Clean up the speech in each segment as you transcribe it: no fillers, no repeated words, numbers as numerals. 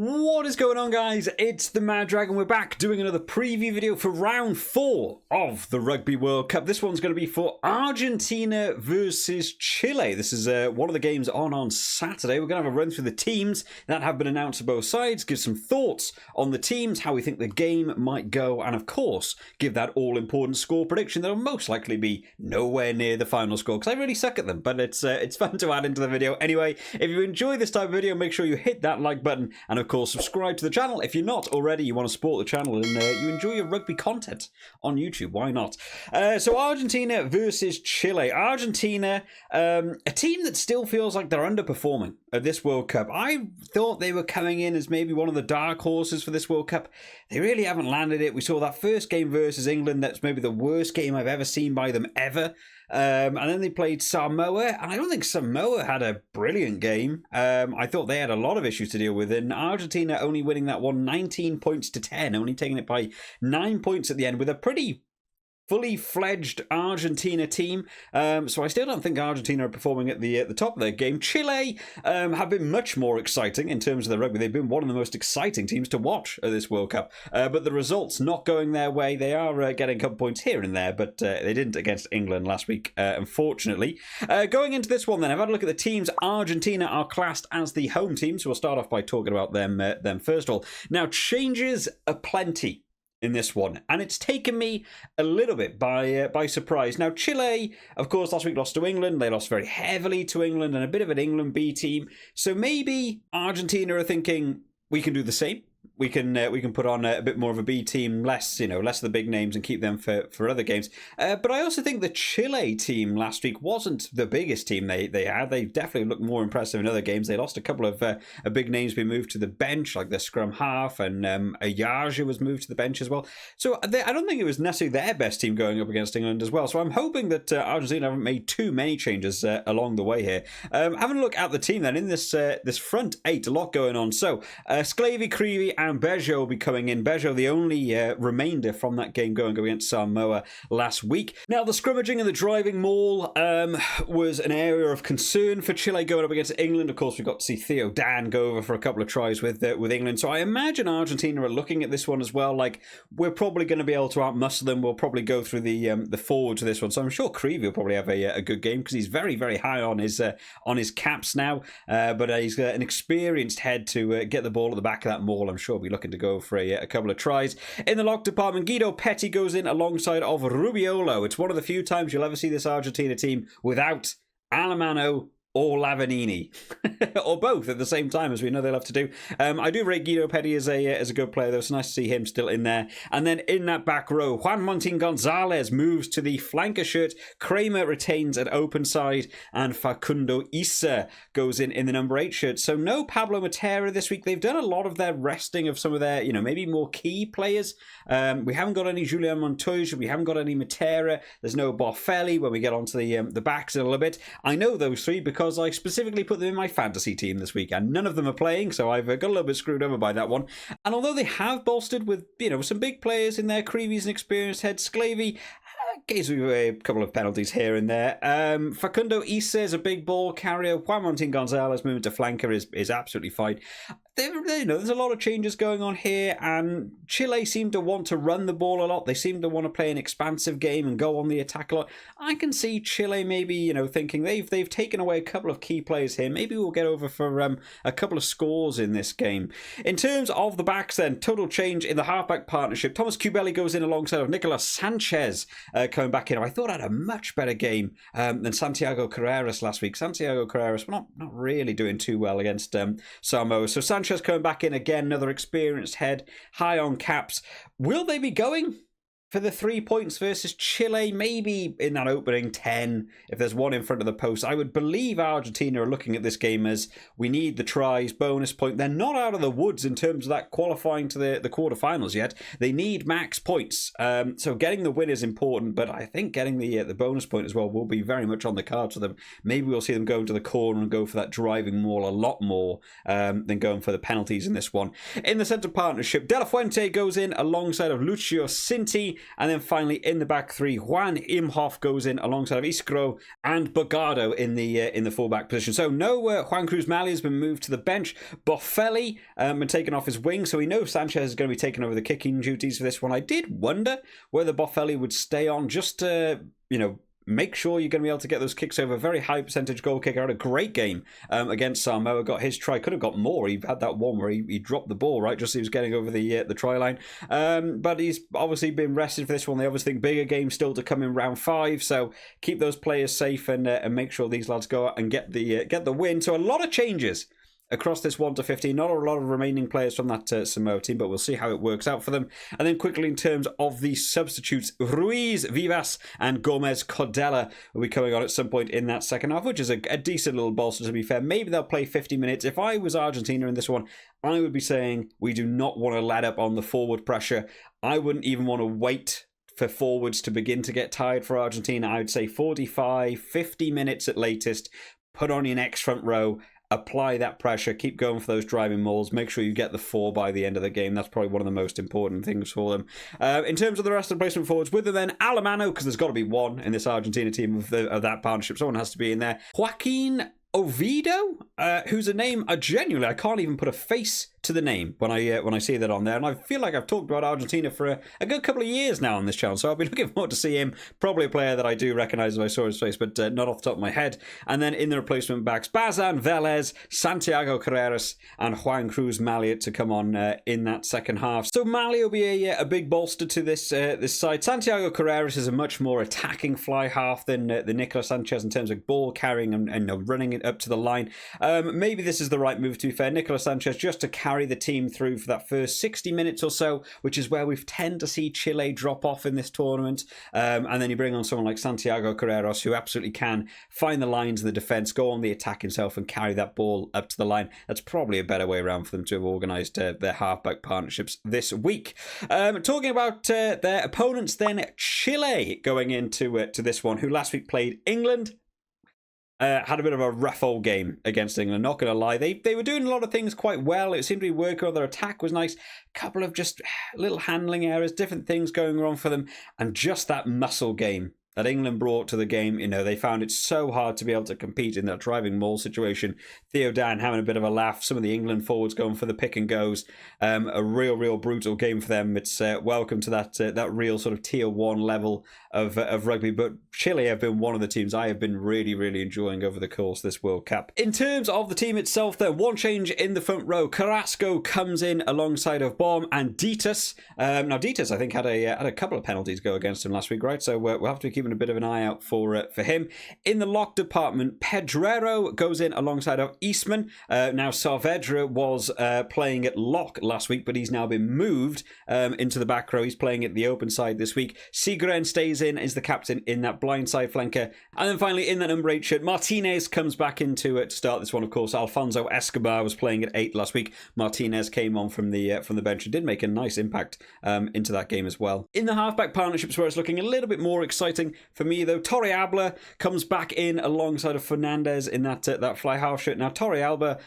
What is going on, guys? It's the Mad Dragon. We're back doing another preview video for round 4 of the Rugby World Cup. This one's going to be for Argentina versus Chile. This is one of the games on Saturday. We're going to have a run through the teams that have been announced for both sides, give some thoughts on the teams, how we think the game might go, and of course, give that all-important score prediction that will most likely be nowhere near the final score, because I really suck at them, but it's fun to add into the video. Anyway, if you enjoy this type of video, make sure you hit that like button, and of course, subscribe to the channel. If you're not already, you want to support the channel and you enjoy your rugby content on YouTube, why not? So Argentina versus Chile. Argentina, a team that still feels like they're underperforming at this World Cup. I thought they were coming in as maybe one of the dark horses for this World Cup. They really haven't landed it. We saw that first game versus England. That's maybe the worst game I've ever seen by them ever. And then they played Samoa, and I don't think Samoa had a brilliant game. I thought they had a lot of issues to deal with, and Argentina only winning that one 19 points to 10, only taking it by 9 points at the end with a pretty fully fledged Argentina team. So I still don't think Argentina are performing at the top of their game. Chile have been much more exciting in terms of the rugby. They've been one of the most exciting teams to watch at this World Cup. But the results not going their way. They are getting a couple points here and there, but they didn't against England last week, unfortunately. Going into this one then, I've had a look at the teams. Argentina are classed as the home team, so we'll start off by talking about them first of all. Now, changes aplenty in this one, and it's taken me a little bit by surprise. Now, Chile, of course, last week lost to England. They lost very heavily to England and a bit of an England B team. So maybe Argentina are thinking we can do the same. We can put on a bit more of a B team, less of the big names, and keep them for other games. But I also think the Chile team last week wasn't the biggest team they had. They definitely looked more impressive in other games. They lost a couple of big names being moved to the bench, like the scrum half, and Ayaja was moved to the bench as well. So I don't think it was necessarily their best team going up against England as well. So I'm hoping that Argentina haven't made too many changes along the way here. Having a look at the team then, in this front eight, a lot going on. So Sclavy, Creevy, and Bejo will be coming in. Bejo, the only remainder from that game going against Samoa last week. Now, the scrummaging and the driving maul was an area of concern for Chile going up against England. Of course, we got to see Theo Dan go over for a couple of tries with England. So I imagine Argentina are looking at this one as well. Like, we're probably going to be able to outmuscle them. We'll probably go through the forward to this one. So I'm sure Creevy will probably have a good game because he's very, very high on his caps now. But he's got an experienced head to get the ball at the back of that maul. I'm sure he'll be looking to go for a couple of tries. In the lock department, Guido Petty goes in alongside of Rubiolo. It's one of the few times you'll ever see this Argentina team without Alemano or Lavanini, or both at the same time, as we know they love to do. I do rate Guido Petty as a good player, though. It's nice to see him still in there. And then in that back row, Juan Montin Gonzalez moves to the flanker shirt. Kramer retains at open side, and Facundo Issa goes in the number 8 shirt. So no Pablo Matera this week. They've done a lot of their resting of some of their, maybe more key players. We haven't got any Julian Montoya. We haven't got any Matera. There's no Boffelli when we get onto the backs in a little bit. I know those three because I specifically put them in my fantasy team this week, and none of them are playing, so I've got a little bit screwed over by that one. And although they have bolstered with, some big players in there, Creevy's an experienced head, Sclavy gives me a couple of penalties here and there. Facundo Issa is a big ball carrier. Juan Montin Gonzalez moving to flanker is absolutely fine. There's a lot of changes going on here, and Chile seem to want to run the ball a lot. They seem to want to play an expansive game and go on the attack a lot. I can see Chile maybe, thinking they've taken away a couple of key players here. Maybe we'll get over for a couple of scores in this game. In terms of the backs then, total change in the halfback partnership. Thomas Cubelli goes in alongside of Nicolas Sanchez coming back in. I thought I had a much better game than Santiago Carreras last week. Santiago Carreras, not really doing too well against Samoa. So Sanchez coming back in again, another experienced head, high on caps. Will they be going for the 3 points versus Chile? Maybe in that opening 10, if there's one in front of the post. I would believe Argentina are looking at this game as we need the tries, bonus point. They're not out of the woods in terms of that qualifying to the quarterfinals yet. They need max points. So getting the win is important, but I think getting the bonus point as well will be very much on the cards for them. Maybe we'll see them go into the corner and go for that driving maul a lot more than going for the penalties in this one. In the centre partnership, De La Fuente goes in alongside of Lucio Cinti. And then finally in the back three, Juan Imhoff goes in alongside of Iskro and Bogado in the fullback position. So no Juan Cruz Mali has been moved to the bench. Boffelli been taken off his wing, so we know Sanchez is going to be taking over the kicking duties for this one. I did wonder whether Boffelli would stay on just to, make sure you're going to be able to get those kicks over. Very high percentage goal kicker. Had a great game against Samoa. Got his try. Could have got more. He had that one where he dropped the ball, right? Just as he was getting over the try line. But he's obviously been rested for this one. They obviously think bigger games still to come in round 5. So keep those players safe and make sure these lads go out and get the win. So a lot of changes across this 1 to 15. Not a lot of remaining players from that Samoa team, but we'll see how it works out for them. And then quickly in terms of the substitutes, Ruiz, Vivas and Gomez Cordella will be coming on at some point in that second half, which is a decent little bolster, to be fair. Maybe they'll play 50 minutes. If I was Argentina in this one, I would be saying we do not want to let up on the forward pressure. I wouldn't even want to wait for forwards to begin to get tired for Argentina. I would say 45, 50 minutes at latest. Put on your next front row. Apply that pressure, keep going for those driving mauls, make sure you get the 4 by the end of the game. That's probably one of the most important things for them. In terms of the rest of the placement forwards, with them then, Alemano, because there's got to be one in this Argentina team of that partnership. Someone has to be in there. Joaquin Oviedo, who's a name I can't even put a face to the name when I see that on there, and I feel like I've talked about Argentina for a good couple of years now on this channel, so I'll be looking forward to see him. Probably a player that I do recognise if I saw his face, but not off the top of my head. And then in the replacement backs, Bazan Velez, Santiago Carreras and Juan Cruz Maliot to come on in that second half. So Mali will be a big bolster to this side. Santiago Carreras is a much more attacking fly half than Nicolas Sanchez in terms of ball carrying and running it up to the line. Maybe this is the right move, to be fair. Nicolas Sanchez just to carry the team through for that first 60 minutes or so, which is where we tend to see Chile drop off in this tournament. And then you bring on someone like Santiago Carreras, who absolutely can find the lines in the defence, go on the attack himself and carry that ball up to the line. That's probably a better way around for them to have organised their halfback partnerships this week. Talking about their opponents then, Chile going into this one, who last week played England. Had a bit of a rough old game against England, not going to lie. They were doing a lot of things quite well. It seemed to be working. Their attack was nice. A couple of just little handling errors, different things going wrong for them. And just that muscle game that England brought to the game, they found it so hard to be able to compete in that driving maul situation. Theo Dan having a bit of a laugh. Some of the England forwards going for the pick and goes. A real brutal game for them. It's welcome to that real sort of tier 1 level of rugby. But Chile have been one of the teams I have been really enjoying over the course of this World Cup. In terms of the team itself, then one change in the front row. Carrasco comes in alongside of Baum and Ditas. Now Ditas, I think, had a couple of penalties go against him last week, right? So we'll have to keep a bit of an eye out for him. In the lock department, Pedrero goes in alongside of Eastman. Now Saavedra was playing at lock last week, but he's now been moved into the back row. He's playing at the open side this week. Sigren stays in as the captain in that blind side flanker. And then finally in that number 8 shirt, Martinez comes back into it to start this one. Of course, Alfonso Escobar was playing at 8 last week. Martinez came on from the bench and did make a nice impact into that game as well. In the halfback partnerships, where it's looking a little bit more exciting for me, though, Torrealba comes back in alongside of Fernandez in that fly half shirt. Now, Torrealba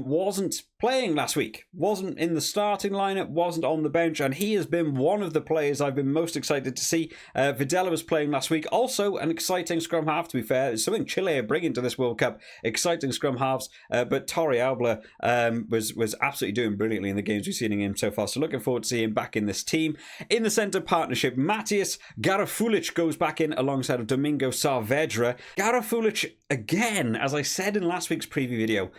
wasn't playing last week, wasn't in the starting lineup, wasn't on the bench, and he has been one of the players I've been most excited to see. Videla was playing last week, also an exciting scrum half, to be fair. It's something Chile are bringing to this World Cup, exciting scrum halves, but Torrealba was absolutely doing brilliantly in the games we've seen him so far, so looking forward to seeing him back in this team. In the centre partnership, Matias Garafulic goes back in alongside of Domingo Saavedra. Garafulic, again, as I said in last week's preview video,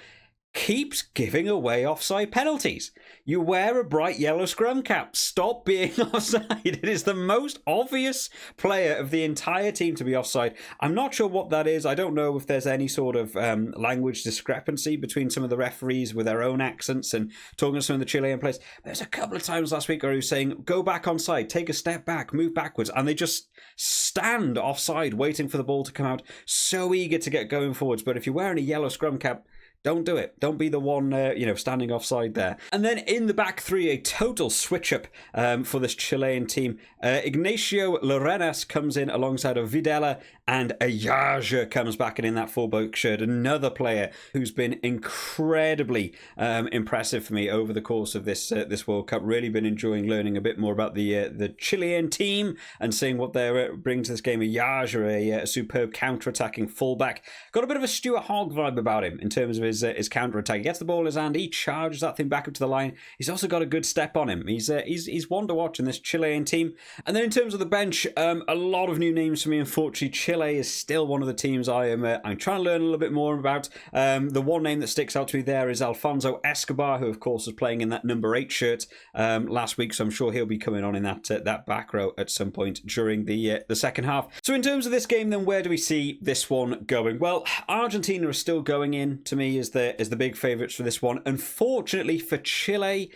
keeps giving away offside penalties. You wear a bright yellow scrum cap. Stop being offside. It is the most obvious player of the entire team to be offside. I'm not sure what that is. I don't know if there's any sort of language discrepancy between some of the referees with their own accents and talking to some of the Chilean players. There's a couple of times last week where he was saying, go back onside, take a step back, move backwards, and they just stand offside waiting for the ball to come out, so eager to get going forwards. But if you're wearing a yellow scrum cap, Don't do it. Don't be the one, standing offside there. And then in the back three, a total switch up for this Chilean team. Ignacio Lorenas comes in alongside of Videla, and Ayaja comes back in that fullback shirt. Another player who's been incredibly impressive for me over the course of this World Cup. Really been enjoying learning a bit more about the Chilean team and seeing what they're bringing to this game. Ayaja, a superb counter-attacking fullback. Got a bit of a Stuart Hogg vibe about him in terms of his counter-attack. He gets the ball in his hand, he charges that thing back up to the line. He's also got a good step on him. He's one to watch in this Chilean team. And then in terms of the bench, a lot of new names for me. Unfortunately, Chile is still one of the teams I'm trying to learn a little bit more about. The one name that sticks out to me there is Alfonso Escobar, who of course was playing in that number 8 shirt last week, so I'm sure he'll be coming on in that back row at some point during the second half. So in terms of this game, then, where do we see this one going? Well, Argentina is still going in to me as the big favourites for this one. Unfortunately for Chile,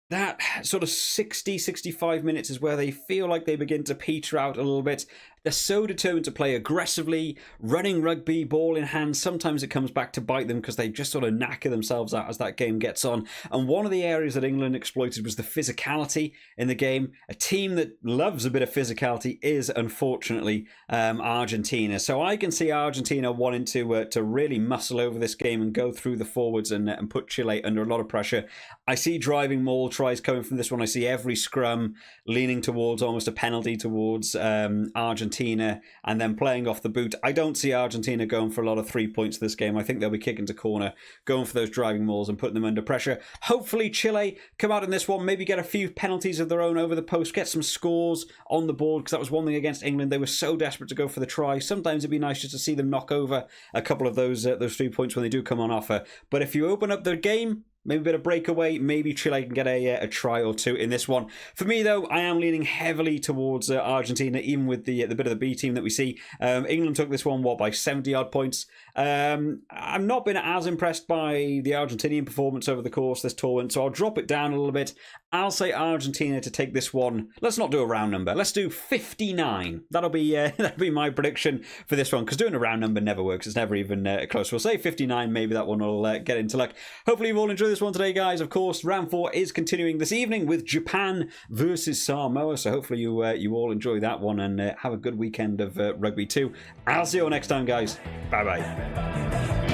that sort of 60-65 minutes is where they feel like they begin to peter out a little bit. They're so determined to play aggressively, running rugby, ball in hand. Sometimes it comes back to bite them because they just sort of knacker themselves out as that game gets on. And one of the areas that England exploited was the physicality in the game. A team that loves a bit of physicality is, unfortunately, Argentina. So I can see Argentina wanting to really muscle over this game and go through the forwards and put Chile under a lot of pressure. I see driving maul tries coming from this one. I see every scrum leaning towards almost a penalty towards Argentina, and then playing off the boot. I don't see Argentina going for a lot of 3 points this game. I think they'll be kicking to corner, going for those driving mauls and putting them under pressure. Hopefully Chile come out in this one, maybe get a few penalties of their own over the post, get some scores on the board, because that was one thing against England. They were so desperate to go for the try. Sometimes it'd be nice just to see them knock over a couple of those 3 points when they do come on offer. But if you open up the game, maybe a bit of breakaway, maybe Chile can get a try or two in this one. For me, though, I am leaning heavily towards Argentina, even with the bit of the B team that we see. England took this one, by 70-odd points. I've not been as impressed by the Argentinian performance over the course of this tournament, so I'll drop it down a little bit. I'll say Argentina to take this one. Let's not do a round number. Let's do 59. That'll be my prediction for this one, because doing a round number never works. It's never even close. We'll say 59. Maybe that one will get into luck. Hopefully you've all enjoyed this one today, guys. Of course, round 4 is continuing this evening with Japan versus Samoa, so hopefully you all enjoy that one and have a good weekend of rugby too. I'll see you all next time, guys. Bye bye.